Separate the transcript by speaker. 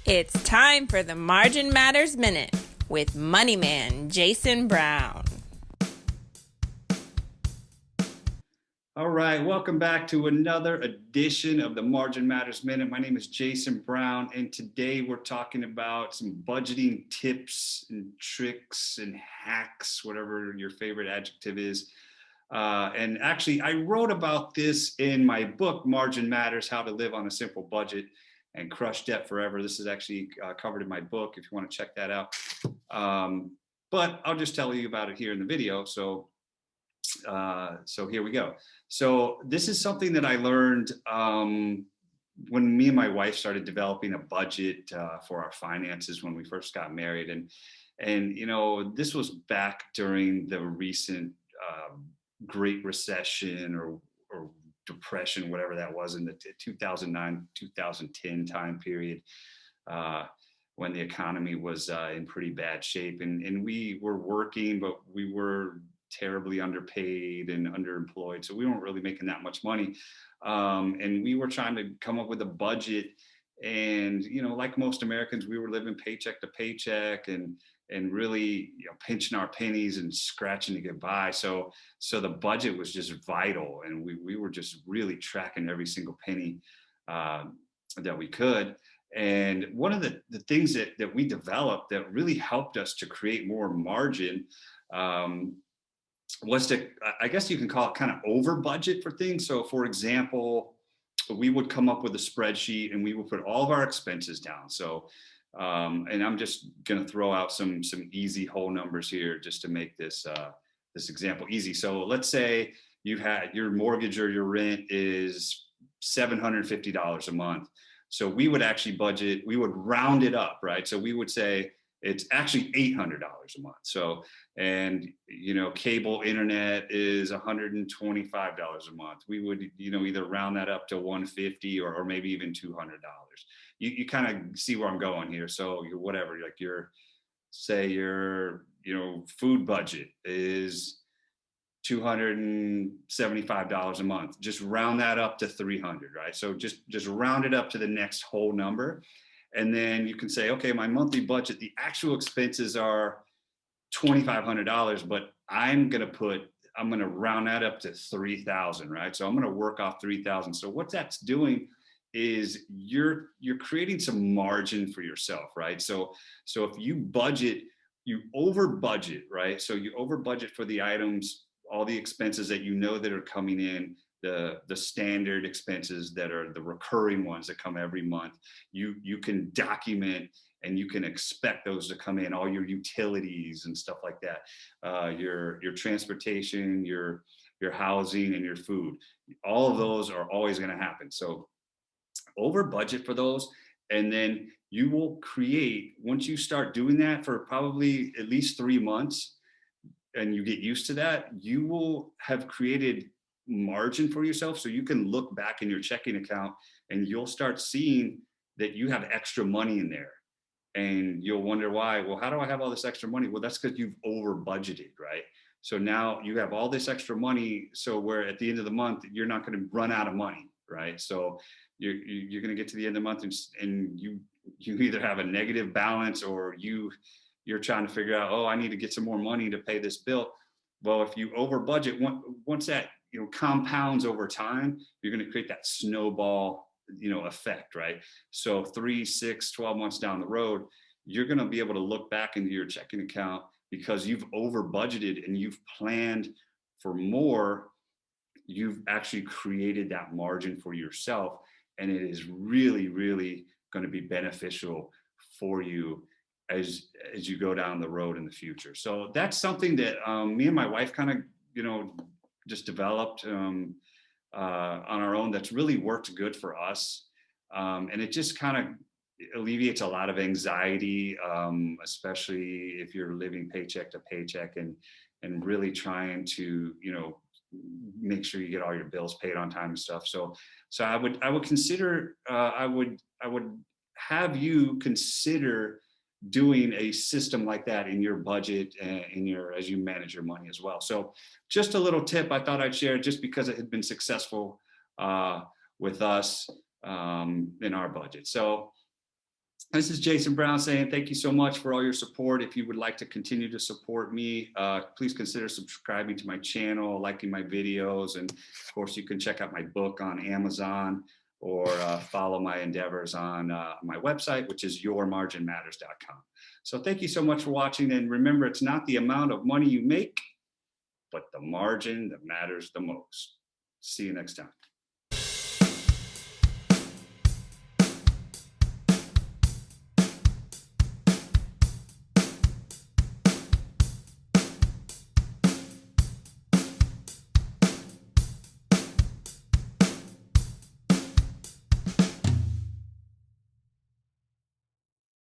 Speaker 1: It's time for the Margin Matters Minute with Money Man Jason Brown.
Speaker 2: All right, welcome back to another edition of the Margin Matters Minute. My name is Jason Brown, and today we're talking about some budgeting tips and tricks and hacks, whatever your favorite adjective is. And actually, I wrote about this in my book, Margin Matters: How to Live on a Simple Budget and Crush Debt Forever. This is actually covered in my book if you want to check that out. But I'll just tell you about it here in the video. So here we go. So this is something that I learned when me and my wife started developing a budget for our finances when we first got married, and you know, this was back during the recent Great Recession or depression, whatever that was, in the 2009 2010 time period, when the economy was in pretty bad shape, and we were working, but we were terribly underpaid and underemployed, so we weren't really making that much money, and we were trying to come up with a budget. And you know, like most Americans, we were living paycheck to paycheck and really, you know, pinching our pennies and scratching to get by. So the budget was just vital, and we were just really tracking every single penny that we could. And one of the things that we developed that really helped us to create more margin was to, I guess you can call it, kind of over budget for things. So for example, we would come up with a spreadsheet and we would put all of our expenses down. So and I'm just going to throw out some easy whole numbers here just to make this this example easy. So let's say you had your mortgage or your rent is $750 a month. So we would actually budget, we would round it up, right? So we would say it's actually $800 a month. So, and you know, cable internet is $125 a month. We would, you know, either round that up to 150 or maybe even $200. You kind of see where I'm going here. So whatever, like say your, you know, food budget is $275 a month. Just round that up to 300, right? So just round it up to the next whole number. And then you can say, okay, my monthly budget, the actual expenses are $2,500, but I'm going to round that up to 3,000, right? So I'm going to work off 3,000. So what that's doing is you're creating some margin for yourself, right? So if you budget, you over budget, right? So you over budget for the items, all the expenses that you know that are coming in, the standard expenses that are the recurring ones that come every month. You can document and you can expect those to come in, all your utilities and stuff like that, your transportation, your housing, and your food. All of those are always going to happen. So over budget for those, and then you will create, once you start doing that for probably at least 3 months and you get used to that, you will have created margin for yourself. So you can look back in your checking account and you'll start seeing that you have extra money in there, and you'll wonder why. Well, how do I have all this extra money? Well, that's because you've over budgeted, right? So now you have all this extra money, so where at the end of the month you're not going to run out of money, right? So you're going to get to the end of the month and you either have a negative balance, or you're trying to figure out, oh, I need to get some more money to pay this bill. Well, if you over budget, once that, you know, compounds over time, you're going to create that snowball, you know, effect, right? So 3, 6, 12 months down the road, you're going to be able to look back into your checking account because you've over budgeted and you've planned for more. You've actually created that margin for yourself, and it is really, really going to be beneficial for you as you go down the road in the future. So that's something that me and my wife kind of, you know, just developed on our own. That's really worked good for us, and it just kind of alleviates a lot of anxiety, especially if you're living paycheck to paycheck and really trying to, you know, make sure you get all your bills paid on time and stuff. So I would consider, I would have you consider doing a system like that in your budget and as you manage your money as well. So just a little tip I thought I'd share, just because it had been successful with us in our budget. So This is Jason Brown saying thank you so much for all your support. If you would like to continue to support me, please consider subscribing to my channel, liking my videos, and of course you can check out my book on Amazon or follow my endeavors on my website, which is yourmarginmatters.com. So thank you so much for watching, and remember, it's not the amount of money you make, but the margin that matters the most. See you next time.